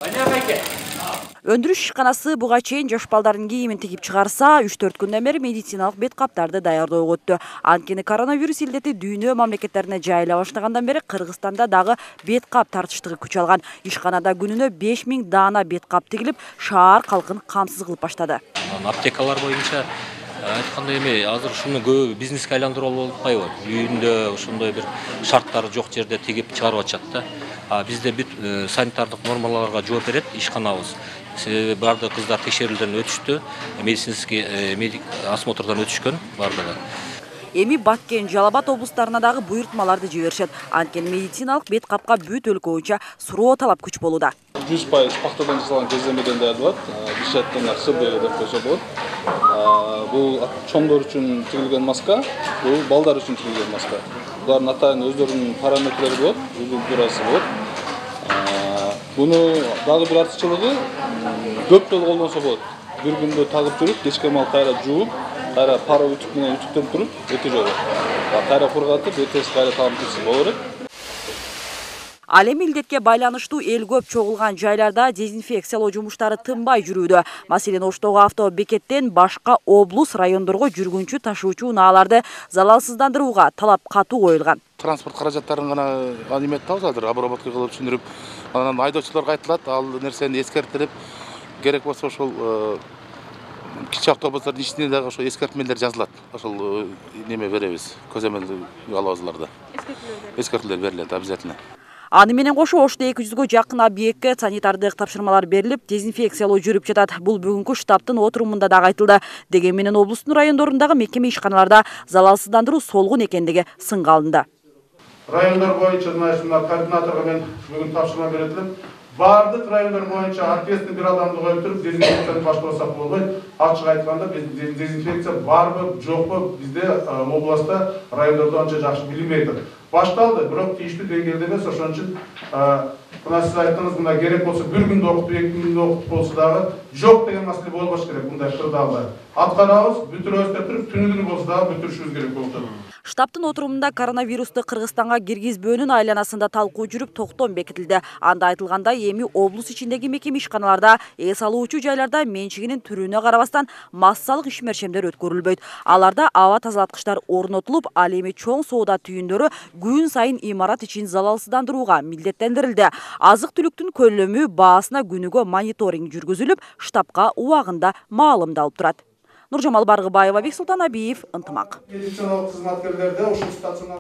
Өндүрүш ишканасы буга чейин жаш балдардын кийимин тигип чыгарса, 3-4 күндөн бери медициналык бет каптарды даярдоого өттү. Анткени коронавирус илдети дүйнө мамлекеттерине жайыла баштагандан бери Кыргызстанда дагы бет кап тартыштыгы күч алган. Ишканада күнүнө 5000 даана бет кап тигилип, шаар калкын камсыз кылып баштады. Аптекалар боюнча айткандай эми азыр ушуну көбү бизнеске айландырууга болуп атпайбы? Үйүндө ошондой бир шарттары жок жерде тигип чыгарып атышат да. Бизде бүт санитардык нормаларга жооп берет ишканабыз. Себеби бардык кыздар текшерүүдөн өтүштү, медицинский осмотрдан өтүшкөн бардыгы. Эми Баткен, Жалал Абад облустарына дагы буйртмаларды жиберишет. Анткени медициналык бет капка бүт өлкө боюнча суроо талап күч болууда. 100% пахтадан жасалган кеземеден даярдалат. Бишаттан СБ деп койсо болот. Бул чоңдор үчүн тигилген маска, бул балдар үчүн тигилген маска. Булардын атайын өздөрүнүн параметрлери болот, температурасы болот. Буну дагы бир артыкчылыгы көп жолу колдонсо болот. Бир күндө тагып жүрүп, кечке маал кайра жууп, кайра пара үтүк менен үтүктөп туруп, эки жолу. Кайра кургатып, этеси кайра тагып кетсе боло берет. Ал эми илдетке байланыштуу эл көп чогулган жайларда дезинфекциялоо жумуштары тынбай жүрүүдө. Маселен, Оштогу автобекеттен башка облус, райондорго жүргүнчү ташуучу унааларды залалсыздандырууга талап катуу коюлган. Транспорт каражаттарын гана неметип атабыз азыр, обработка кылып түшүндүрүп, анан айдоочуларга айтылат, ал нерсени эскертилип, керек болсо ошол кичи автобустардын ичине дагы ошо эскертмелер жазылат. Ошол неме беребиз, көзөмөл алабызларда. Эскертүүлөр берилет обязательно. Аны менен кошо Ошто 200гө жакын объектке санитардык тапшырмалар берилип, дезинфекциялоо жүрүп жатат. Бул бүгүнкү штабтын отурумунда дагы айтылды. Деген менен облустун райондорундагы мекеме ишканаларда залалсыздандыруу солгун экендиги сынга алынды. Райондар боюнча координаторго мен бүгүн тапшырма берилип, бардык райондар боюнча ответственный бир адамды коюп туруп дезинфекцияны баштабасак болбойт. Ачык айтканда, дезинфекция барбы, жокпу bizde областта, райондордо анча жакшы билинбей турат. Башталды, бирок тийиштүү деңгээлде эмес, ошон үчүн мына сиз айттыңыз, мына керек болсо бир күндө окуп, 2 күндө окуп болсо дагы жок деген маселе болбош керек мындай кырдаалда. Аткарабыз, бүтүрөбүз деп туруп, түнү болсо дагы бүтүрүшүбүз керек болуп турат. Штабтын отурумунда коронавирусту Кыргызстанга киргизбөөнүн айланасында талкуу жүрүп, токтом бекитилди. Анда айтылгандай, эми облус ичиндеги мекеме ишканаларда эс алуучу жайларда менчигинин түрүнө карабастан массалык ишмерчемдер өткөрүлбөйт. Аларда аба тазалаткычтар орнотулуп, ал эми чоң соода түйүндөрү күн сайын имарат ичин залалсыздандырууга милдеттендирилди. Азык-түлүктүн көлөмү, баасына күнүгө мониторинг жүргүзүлүп, штабка убагында маалымдалып турат. Нуржамал Баргыбаева, Бексултан Абиев, Ынтымак. Медициналык кызматкерлерде ушул стационар